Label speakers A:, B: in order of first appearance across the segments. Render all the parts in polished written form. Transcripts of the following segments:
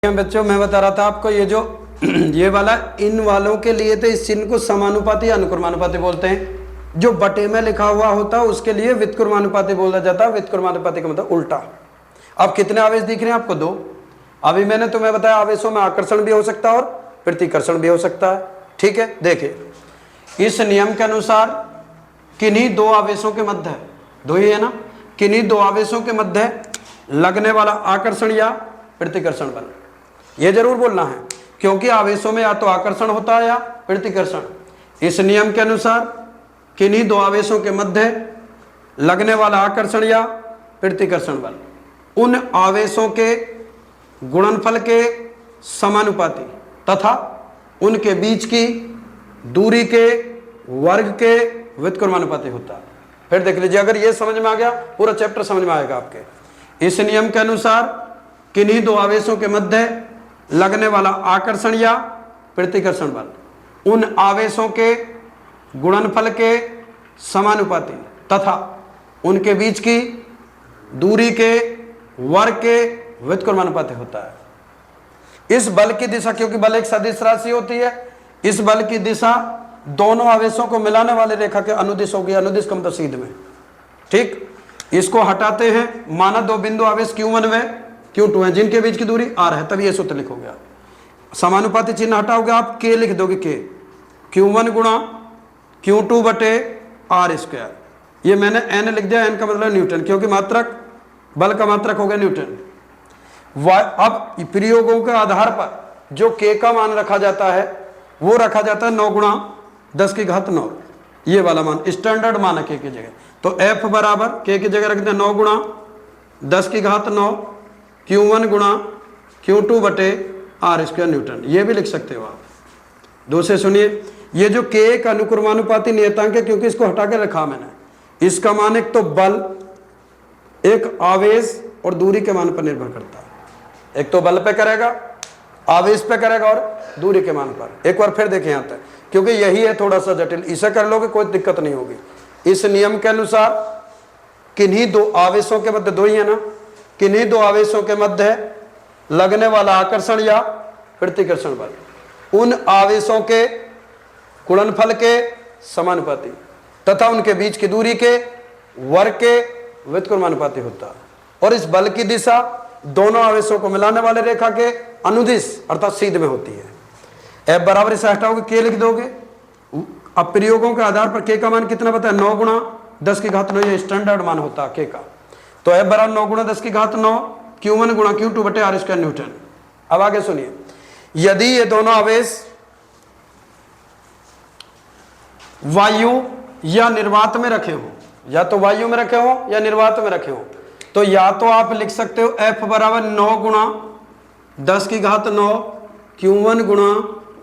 A: बच्चों मैं बता रहा था आपको ये जो ये वाला इन वालों के लिए तो इस चिन्ह को समानुपाती या अनुक्रमानुपाती बोलते हैं। जो बटे में लिखा हुआ होता है उसके लिए व्युत्क्रमानुपाती बोला जाता है। व्युत्क्रमानुपाती का मतलब उल्टा। अब कितने आवेश दिख रहे हैं आपको? 2। अभी मैंने तुम्हें बताया आवेशों में आकर्षण भी हो सकता है और प्रतिकर्षण भी हो सकता है। ठीक है, देखिए इस नियम के अनुसार किन्हीं दो आवेशों के मध्य, दो ही है ना, किन्हीं दो आवेशों के मध्य लगने वाला आकर्षण या प्रतिकर्षण बल, ये जरूर बोलना है क्योंकि आवेशों में या तो आकर्षण होता है या प्रतिकर्षण। इस नियम के अनुसार किन्हीं दो आवेशों के मध्य लगने वाला आकर्षण या प्रतिकर्षण बल उन आवेशों के गुणनफल के समानुपाती तथा उनके बीच की दूरी के वर्ग के व्युत्क्रमानुपाती होता है। फिर देख लीजिए, अगर ये समझ में आ गया पूरा चैप्टर समझ में आएगा आपके। इस नियम के अनुसार किन्हीं दो आवेशों के मध्य लगने वाला आकर्षण या प्रतिकर्षण बल उन आवेशों के गुणनफल के समानुपाती तथा उनके बीच की दूरी के वर्ग के व्युत्क्रमानुपाती होता है। इस बल की दिशा, क्योंकि बल एक सदिश राशि होती है, इस बल की दिशा दोनों आवेशों को मिलाने वाले रेखा के अनुदिश होगी। अनुदिश का मतलब सीध में। ठीक, इसको हटाते हैं, माना दो बिंदु आवेश Q1 व Q2 है जिनके बीच की दूरी r है, तब ये सूत्र लिखोगे आप। समानुपाती चिन्ह हटाओगे आप, k लिख दोगे, k Q1 गुणा Q2 बटे r स्क्वायर। ये मैंने n लिख दिया, n का मतलब न्यूटन, क्योंकि मात्रक बल का मात्रक हो गया न्यूटन। अब प्रयोगों के आधार पर जो k का मान रखा जाता है वो रखा जाता है 9 गुणा 10 की घात 9, ये वाला मान स्टैंडर्ड मान है k की जगह। तो f बराबर k की जगह रखते हैं 9 गुणा 10 की घात 9 Q1 गुणा Q2 बटे r स्क्वायर न्यूटन, ये भी लिख सकते हो आप। दूसरे सुनिए, ये जो k एक अनुक्रमानुपाती नियतांक है क्योंकि इसको हटा के रखा मैंने। इसका मान एक तो बल, एक आवेश और दूरी के मान पर निर्भर करता है। एक तो बल पे करेगा, आवेश पे करेगा और दूरी के मान पर। एक बार फिर देखें यहाँ तक, क्योंकि यही है थोड़ा सा जटिल, इसे कर लोगे कोई दिक्कत नहीं होगी। इस नियम के अनुसार किन्हीं दो आवेशों के मध्य, दो ही है ना, किन्हीं दो आवेशों के मध्य लगने वाला आकर्षण या प्रतिकर्षण बल उन आवेशों के गुणनफल के समानुपाती तथा उनके बीच की दूरी के वर्ग के व्युत्क्रमानुपाती होता है। और इस बल की दिशा दोनों आवेशों को मिलाने वाले रेखा के अनुदिश अर्थात सीध में होती है। F बराबर इसे हटाओगे, k लिख दोगे। अब प्रयोगों के आधार पर k का मान कितना बताया? 9 गुणा 10 की घात 9, ये स्टैंडर्ड मान होता है k का। तो F बराबर 9 गुणा 10 की घात 9 Q1 गुणा Q2 बटे r स्क्वायर न्यूटन। अब आगे सुनिए, यदि ये दोनों आवेश वायु या निर्वात में रखे हो, या तो वायु में रखे हो या निर्वात में रखे हो, तो या तो आप लिख सकते हो F बराबर 9 गुणा 10 की घात 9 Q1 गुणा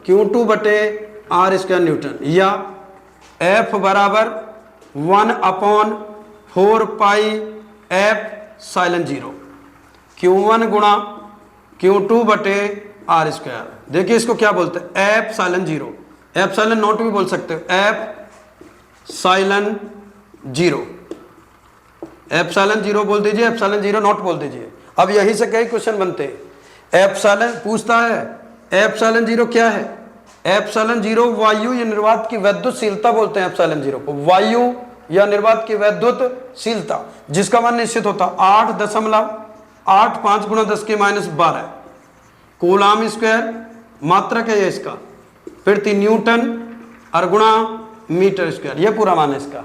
A: Q2 बटे r स्क्वायर न्यूटन, या F बराबर 1/4 पाई F साइलन 0 Q1 गुणा Q2 बटे r स्क्वायर। देखिए इसको क्या बोलते हैं? F साइलन 0, F साइलन नॉट भी बोल सकते हो, F साइलन 0, F साइलन 0 बोल दीजिए, F साइलन 0 नॉट बोल दीजिए। अब यही से कई क्वेश्चन बनते हैं। F साइलन पूछता है, F साइलन 0 क्या है? F साइलन 0 वायु या निर्वात की वैद्युतशीलता बोलते हैं। F साइलन 0 को वायु या निर्वात की वैद्युतशीलता, जिसका मान निश्चित होता 8.85 गुणा 10 की -12 कूलाम स्क्वायर मात्रक है ये इसका, फिर 3 न्यूटन और गुणा मीटर स्क्वायर, ये पूरा मान है इसका।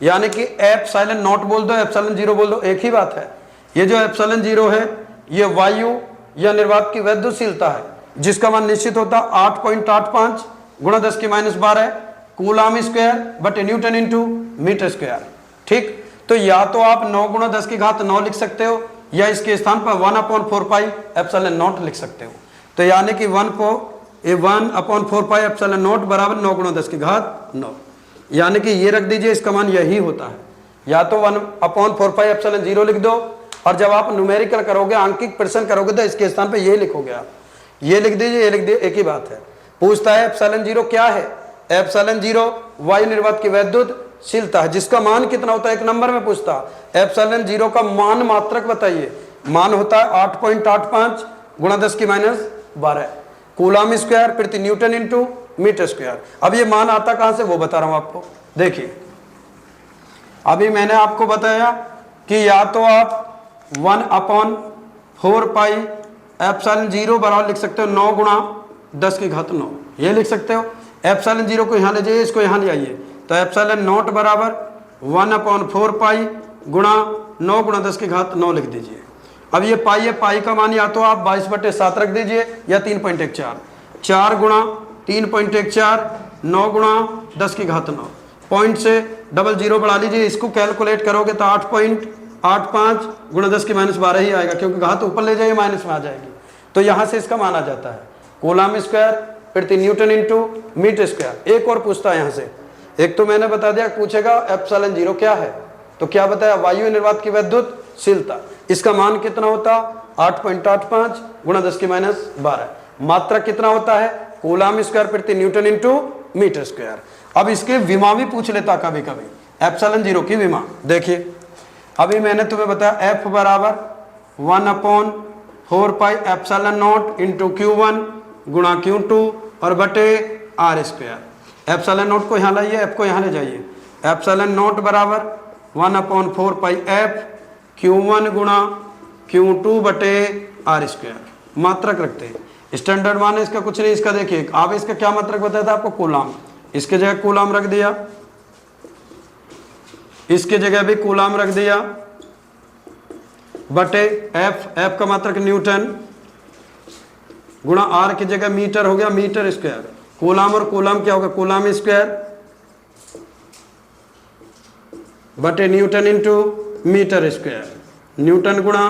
A: यानी कि F साइलन नॉट बोल दो, F साइलन 0 बोल दो, एक ही बात है। ये जो F साइलन 0 है ये वायु या निर्वात की वैद्युतशीलता है जिसका मान निश्चित होता 8.85 गुणा 10 की -12 कूलाम स्क्वायर बटे न्यूटन इंटू मीटर स्क्वायर। ठीक, तो या तो आप 9 गुणा 10 की घात 9 लिख सकते हो, या इसके स्थान पर 1/4 पाई एप्सिलॉन नॉट लिख सकते हो। तो यानी कि 1/4 पाई एप्सिलॉन नॉट बराबर 9 गुणा 10 की घात 9, यानी कि ये रख दीजिए, इसका मान यही होता है। या तो 1/4 पाई एप्सिलॉन 0 लिख दो, और जब आप न्यूमेरिकल करोगे, आंकिक प्रश्न करोगे, तो इसके स्थान पे ये लिखोगे आप, ये लिख दीजिए, ये लिख दीजिए, एक ही बात है। पूछता है एप्सिलॉन 0 क्या है? एप्सिलॉन 0 वायु निर्वात की वैद्युतशीलता है जिसका मान कितना होता है, 1 नंबर में पूछता। एप्सिलॉन 0 का मान मात्रक बताइए, मान होता है 8.85 गुणा 10 की माइनस 12 कूलम स्क्वायर प्रति न्यूटन इंटू मीटर स्क्वायर। अब ये मान आता कहां से वो बता रहा हूं आपको। देखिए अभी मैंने आपको बताया कि या तो आप 1/4 पाई एप्सिलॉन 0 बराबर लिख सकते हो 9 गुणा 10 की घात 9, ये लिख सकते हो। एप्सिलॉन 0 को यहाँ ले जाइए, इसको यहाँ ले आइए, तो एप्सिलॉन नॉट बराबर 1/4 पाई गुणा 9 गुणा 10 की घात 9 लिख दीजिए। अब ये पाई है, पाई का मान या तो आप 22/7 रख दीजिए या 3.14, 4 गुणा 3.14 9 गुणा 10 की घात 9, पॉइंट से 00 बढ़ा लीजिए, इसको कैलकुलेट करोगे तो 8.85 गुणा 10 की माइनस 12 ही आएगा, क्योंकि घात ऊपर ले जाइए माइनस में आ जाएगी। तो यहाँ से इसका मान आ जाता है कूलम स्क्वायर प्रति न्यूटन इंटू मीटर स्क्वायर। एक और पूछता है यहाँ से, एक तो मैंने बता दिया, पूछेगा एप्सिलॉन 0 क्या है, तो क्या बताया, वायु निर्वात की विद्युतशीलता, इसका मान कितना होता 8.85 गुणा 10 की माइनस 12, मात्रा कितना होता है कूलम स्क्वायर प्रति न्यूटन इंटू मीटर स्क्वायर। अब इसके विमा भी पूछ लेता कभी कभी, एप्सिलॉन 0 की विमा। देखिए अभी मैंने तुम्हें बताया F बराबर 1/4 pi epsilon not into Q1 गुणा Q2 और बटे R स्क्वायर। एप्सिलॉन नॉट को यहाँ लाइए, F को यहाँ ले जाइए, एप्सिलॉन नॉट बराबर 1/4 पाई F Q1 गुणा Q2 बटे R स्क्वायर। मात्रक रखते हैं, स्टैंडर्ड मान है इसका कुछ नहीं, इसका देखिए आप इसका क्या मात्रक बताया था आपको कूलम, इसके जगह कूलम रख दिया, इसके जगह भी कूलम रख दिया, बटे F का मात्रक न्यूटन गुणा R की जगह मीटर हो गया, मीटर स्क्वायर। कूलम और कूलम क्या होगा, कूलम स्क्वायर बटे newton into metre square, newton गुणा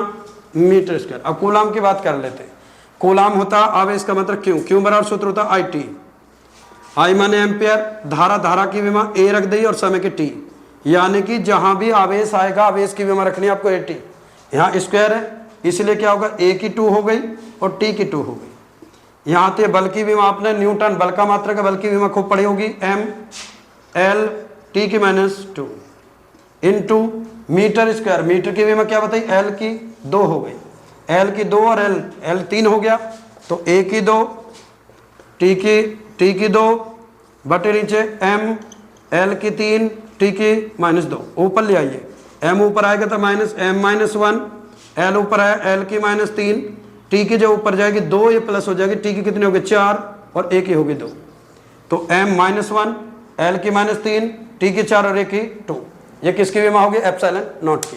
A: मीटर स्क्वायर। अब कूलम की बात कर लेते हैं, कूलम होता आवेश का मतलब क्यों बराबर सूत्र होता IT, I माने एम्पियर, धारा की विमा A रख दी और समय की T, यानी कि जहां भी आवेश आएगा आवेश की विमा रखनी है आपको AT। यहाँ स्क्वायर है इसलिए क्या होगा A की 2 हो गई और T की 2 हो गई। यहाँ थे बल की विमा, आपने न्यूटन बल का मात्रक बल की विमा खूब पढ़ी होगी, M L T की -2 इंटू मीटर स्क्वायर, मीटर की विमा क्या बताई L की 2 हो गई, L की 2 और L 3 हो गया, तो A की 2 T की 2 बटे नीचे M L की 3 T की -2, ऊपर ले आइए, M ऊपर आएगा तो -M-1, L ऊपर आया L की -3, T की जो ऊपर जाएगी 2, ये प्लस हो जाएगी, T की कितनी होगी 4 और A की होगी 2, तो M-1 L की -3 T की 4 और A की 2, ये किसकी विमा होगी एप्सिलॉन नॉट की।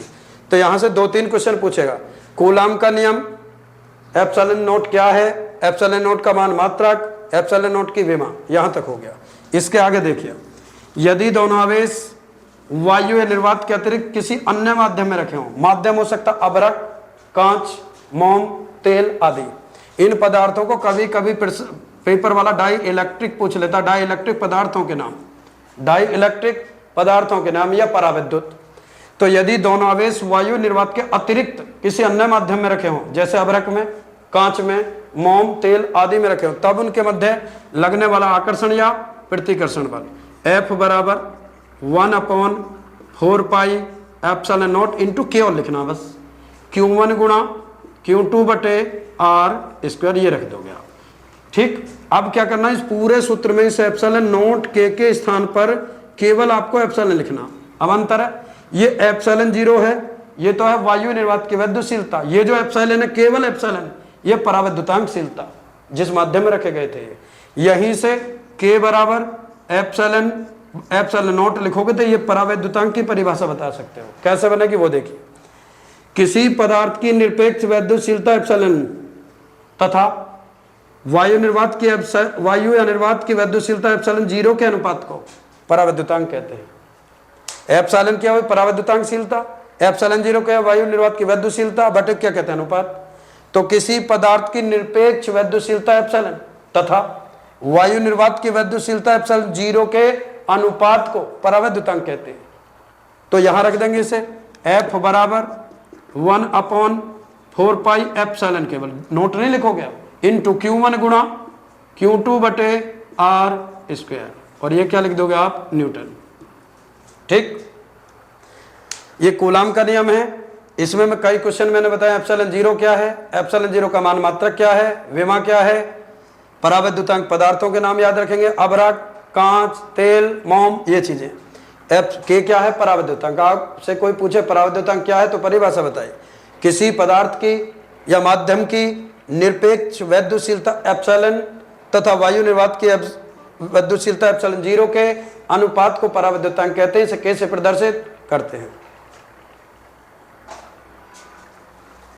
A: तो यहाँ से 2-3 क्वेश्चन पूछेगा, कूलम का नियम, एप्सिलॉन नॉट क्या है, एप्सिलॉन नॉट का मान मात्रक, एप्सिलॉन नॉट की विमा, यहाँ तक हो गया। इसके आगे देखिए, यदि दोनों आवेश वायु या निर्वात के अतिरिक्त किसी अन्य माध्यम में रखे हों, माध्यम हो सकता अभ्रक, कांच, मोम, तेल आदि, इन पदार्थों को कभी कभी पेपर वाला डाई इलेक्ट्रिक पूछ लेता, डाई इलेक्ट्रिक पदार्थों के नाम, डाई इलेक्ट्रिक पदार्थों के नाम या पराविद्युत। तो यदि दोनों आवेश वायु निर्वात के अतिरिक्त किसी अन्य माध्यम में रखे हों, जैसे अभ्रक में, कांच में, मोम, तेल आदि में रखे हों, तब उनके मध्य लगने वाला आकर्षण या प्रतिकर्षण बल F बराबर 1/4 पाई एप्सिलॉन नॉट इंटू केवल लिखना बस, Q1 गुणा Q2 बटे R स्क्वायर, ये रख दोगे आप। ठीक, अब क्या करना है, इस पूरे सूत्र में इस एप्सिलॉन नॉट के स्थान पर केवल आपको एप्सिलॉन लिखना। अब अंतर है, ये एप्सिलॉन 0 है, ये तो है वायु निर्वात की विद्युतशीलता, ये जो एप्सिलॉन है केवल एप्सिलॉन, ये पराविद्युतांकशीलता जिस माध्यम में रखे गए थे। यहीं से K बराबर एप्सिलॉन नॉट लिखोगे तो ये पराविद्युतांक की परिभाषा बता सकते हो, कैसे बनेगी वो देखिए। किसी पदार्थ की निरपेक्ष विद्युतशीलता एप्सिलॉन तथा वायु या निर्वात की विद्युतशीलता एप्सिलॉन 0 के अनुपात को पराविद्युतांक कहते हैं। एप्सिलॉन क्या है पराविद्युतांकशीलता, एप्सिलॉन 0 क्या है वायु निर्वात की विद्युतशीलता, बटे क्या कहते हैं अनुपात। तो किसी पदार्थ की निरपेक्ष विद्युतशीलता एप्सिलॉन तथा वायु निर्वात की विद्युतशीलता एप्सिलॉन 0 के अनुपात को पराविद्युतांक कहते हैं। तो यहां रख देंगे इसे, F बराबर 1/4 पाई एप्सिलॉन, केवल नोट नहीं लिखोगे आप, इंटू Q1 गुणा Q2 बटे R स्क्वायर, और ये क्या लिख दोगे आप न्यूटन। ठीक, ये कूलम का नियम है। इसमें मैं कई क्वेश्चन मैंने बताया। एप्सिलॉन जीरो क्या है, एप्सिलॉन जीरो का मान मात्रक क्या है, विमा क्या है, परावैद्युतांक पदार्थों के नाम याद रखेंगे, अभ्रक, कांच, तेल, मोम, ये चीजें। एफ के क्या है, परावैद्युतांक। आपसे कोई पूछे परावैद्युतांक क्या है तो परिभाषा बताइए। किसी पदार्थ की या माध्यम की निरपेक्ष वैद्युशीलता एप्सिलॉन तथा वायु निर्वात की वैद्युशीलता एप्सिलॉन जीरो के अनुपात को परावैद्युतांक कहते हैं। इसे कैसे प्रदर्शित करते हैं।